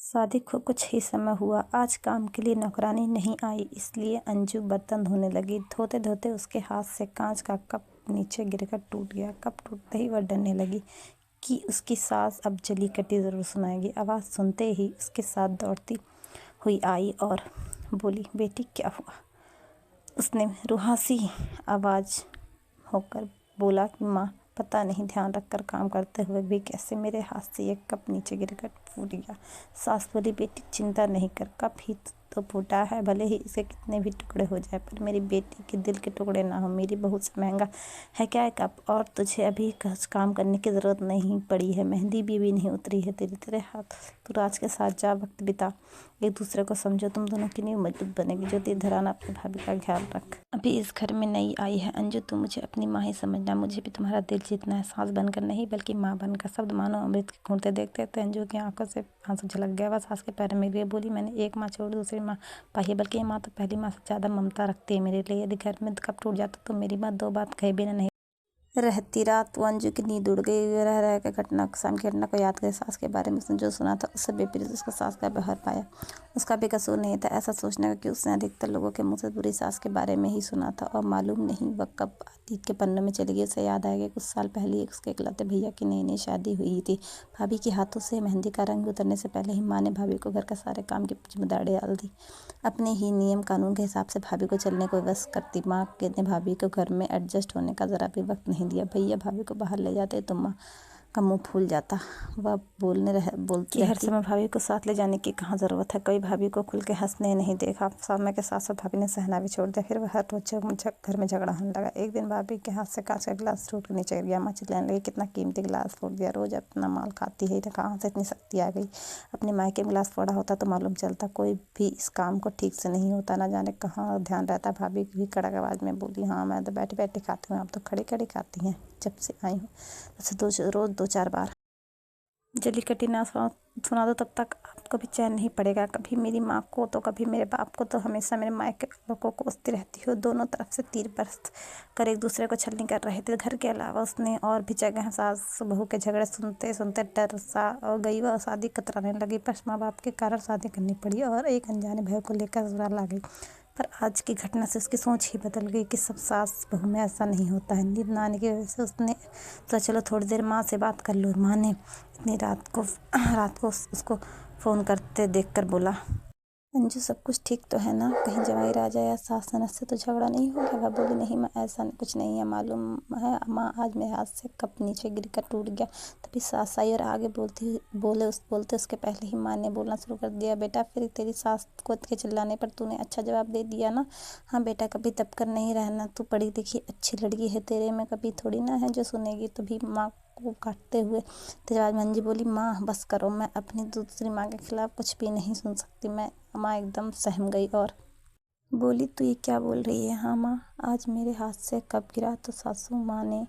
शादी को कुछ ही समय हुआ। आज काम के लिए नौकरानी नहीं आई, इसलिए अंजू बर्तन धोने लगी। धोते धोते उसके हाथ से कांच का कप नीचे गिरकर टूट गया। कप टूटते ही वह डरने लगी कि उसकी सास अब जली कटी ज़रूर सुनाएगी। आवाज़ सुनते ही उसके साथ दौड़ती हुई आई और बोली, बेटी क्या हुआ? उसने रुहासी आवाज़ होकर बोला कि माँ, पता नहीं ध्यान रखकर काम करते हुए भी कैसे मेरे हाथ से एक कप नीचे गिरकर फूट गया। सास बोली, बेटी चिंता नहीं कर, कप ही तो फूटा है, भले ही इसके कितने भी टुकड़े हो जाए, पर मेरी बेटी के दिल के टुकड़े ना हो। मेरी बहू से महंगा है क्या है कप? और तुझे अभी काम करने की ज़रूरत नहीं पड़ी है, मेहंदी भी नहीं उतरी है तेरे हाथ। तू राज के साथ जा, वक्त बिता, एक दूसरे को समझो, तुम दोनों की नींव मजबूत बनेगी। ज्योति धराना, अपनी भाभी का ख्याल रख। अभी इस घर में नई आई है अंजू, तू मुझे अपनी माँ ही समझना। मुझे भी तुम्हारा दिल जीतना है, सास बनकर नहीं बल्कि माँ बनकर। शब्द मानो अमृत के घूंटते देखते तो अंजू की आंखों से आंसू झलक गया। वह सास के पैर में गिर बोली, मैंने एक माँ छोड़ दूसरी माँ पाई है, बल्कि ये माँ तो पहली माँ से ज़्यादा ममता रखती है मेरे लिए। यदि घर में कब टूट जाता तो मेरी माँ दो बात कहे बिना नहीं रहती। रात वो अंजू की नींद उड़ गई। रह के शाम की घटना को याद कर सास के बारे में उसने जो सुना था उससे बेपरीत उसका सास का व्यवहार पाया। उसका भी कसूर नहीं था ऐसा सोचने का कि उसने अधिकतर लोगों के मुंह से बुरी सास के बारे में ही सुना था। और मालूम नहीं वह कब अतीत के पन्नों में चली गई। उसे याद आया कि कुछ साल पहले उसके इकलौते भैया की नई शादी हुई थी। भाभी के हाथों से मेहंदी का रंग उतरने से पहले ही माँ ने भाभी को घर का सारे काम की जिम्मेदारी डाल दी। अपने ही नियम कानून के हिसाब से भाभी को चलने को विवश करती। माँ ने भाभी को घर में एडजस्ट होने का ज़रा भी वक्त नहीं दिया। भैया भाभी को बाहर ले जाते तो माँ का मुंह फूल जाता। वह बोलती हर समय भाभी को साथ ले जाने की कहाँ ज़रूरत है। कभी भाभी को खुल के हंसने नहीं देखा। समय के साथ साथ भाभी ने सहना भी छोड़ दिया। फिर वह हर रोज घर में झगड़ा होने लगा। एक दिन भाभी के हाथ से कांच का गिलास टूट कर नीचे गिर गया। माँ चिल्लाने लगी, कितना कीमती गिलास फोड़ दिया, रोज अपना माल खाती है, कहाँ से इतनी शक्ति आ गई? अपने मायके में गिलास फोड़ा होता तो मालूम चलता। कोई भी इस काम को ठीक से नहीं होता, ना जाने कहाँ ध्यान रहता। भाभी भी कड़क आवाज़ में बोली, हाँ मैं तो बैठे बैठे खाती हूँ, आप तो खड़ी खड़ी खाती हैं जब से आई हूँ। वैसे रोज़ 2-4 बार जली कटी ना सुना दो तब तक आपको भी चैन नहीं पड़ेगा। कभी मेरी माँ को तो कभी मेरे बाप को, तो हमेशा मेरे मायके वालों को कोसती रहती हो। दोनों तरफ से तीर बरस कर एक दूसरे को छलनी कर रहे थे। घर के अलावा उसने और भी जगह सास बहू के झगड़े सुनते सुनते डर सा और गई। वह शादी कतराने लगी, पर माँ बाप के कारण शादी करनी पड़ी और एक अनजाने भय को लेकर ससुराल आ गई। पर आज की घटना से उसकी सोच ही बदल गई कि सब सास बहू में ऐसा नहीं होता है। नींद ना आने की वजह से उसने तो चलो थोड़ी देर माँ से बात कर लो। माँ ने इतनी रात को उसको फ़ोन करते देखकर बोला, अंजू सब कुछ ठीक तो है ना? कहीं जवाई राजा या सास ननद से तो झगड़ा नहीं हो गया? वह बोली, नहीं माँ, ऐसा कुछ नहीं है। मालूम है माँ, आज मेरे हाथ से कप नीचे गिर कर टूट गया। तभी सास आई और आगे बोलते उसके पहले ही माँ ने बोलना शुरू कर दिया, बेटा फिर तेरी सास को के चिल्लाने पर तूने अच्छा जवाब दे दिया ना? हाँ बेटा, कभी दब कर नहीं रहना। तू पढ़ी लिखी अच्छी लड़की है, तेरे में कभी थोड़ी ना है जो सुनेगी। तभी माँ को काटते हुए तेजाज मंजी बोली, माँ बस करो, मैं अपनी दूसरी माँ के खिलाफ कुछ भी नहीं सुन सकती। माँ एकदम सहम गई और बोली, तू ये क्या बोल रही है? हाँ माँ, आज मेरे हाथ से कप गिरा तो सासू माँ ने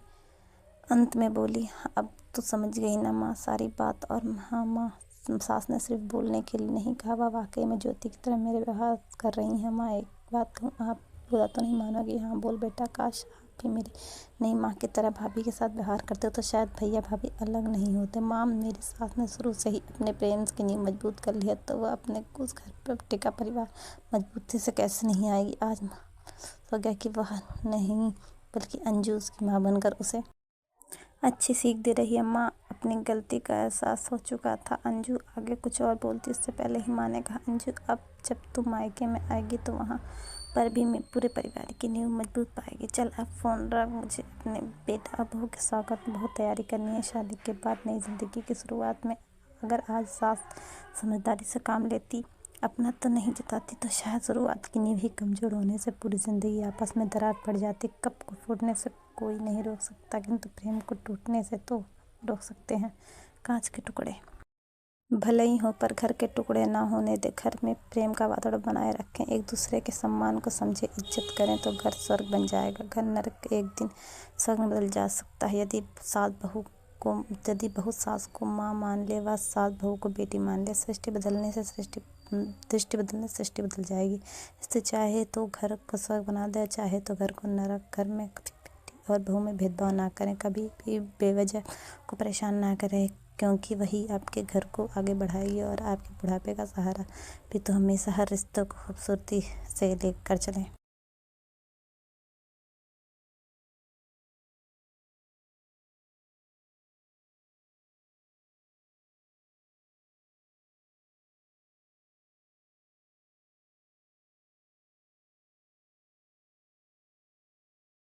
अंत में बोली, अब तो समझ गई ना माँ सारी बात? और हाँ माँ, सास ने सिर्फ बोलने के लिए नहीं कहा, वह वाकई में ज्योति की तरह मेरे व्यवहार कर रही हैं। माँ एक बात कहूँ, आप बुरा तो नहीं मानोगी? हाँ बोल बेटा, काश आप भी मेरी नई माँ की तरह भाभी के साथ व्यवहार करते हो तो शायद भैया भाभी अलग नहीं होते। माँ, मेरी सास ने शुरू से ही अपने प्रेम की नींव मजबूत कर ली है, तो वह अपने उस घर पर टिका परिवार मजबूती से कैसे नहीं आएगी? आज हो गया कि वह नहीं बल्कि अंजू उसकी माँ बनकर उसे अच्छी सीख दे रही है। माँ, अपनी गलती का एहसास हो चुका था। अंजू आगे कुछ और बोलती उससे पहले ही माँ ने कहा, अंजू अब जब तू मायके में आएगी तो वहाँ पर भी मैं पूरे परिवार की नींव मजबूत पाएगी। चल अब फ़ोन रख, मुझे अपने बेटा और बहू के स्वागत में बहुत तैयारी करनी है। शादी के बाद नई ज़िंदगी की शुरुआत में अगर आज सास समझदारी से काम लेती, अपना तो नहीं जताती, तो शायद शुरुआत की नींव ही कमज़ोर होने से पूरी ज़िंदगी आपस में दरार पड़ जाती। कप को फूटने से कोई नहीं रोक सकता, किंतु प्रेम को टूटने से तो रोक सकते हैं कांच के टुकड़े। भले ही हो, पर घर के टुकड़े ना होने दे। घर में प्रेम का वातावरण बनाए रखें, एक दूसरे के सम्मान को समझे, इज्जत करें तो घर स्वर्ग बन जाएगा। घर नरक एक दिन स्वर्ग में बदल जा सकता है यदि बहू सास को माँ मान ले, व सास बहू को बेटी मान ले। दृष्टि बदलने से सृष्टि बदल जाएगी। इससे चाहे तो घर को स्वर्ग बना दे, चाहे तो घर को नरक। घर में कभी बेटी और बहू में भेदभाव ना करें, कभी भी बेवजह को परेशान ना करें। क्योंकि वही आपके घर को आगे बढ़ाएगी और आपके बुढ़ापे का सहारा भी। तो हमेशा हर रिश्तों को खूबसूरती से लेकर चलें।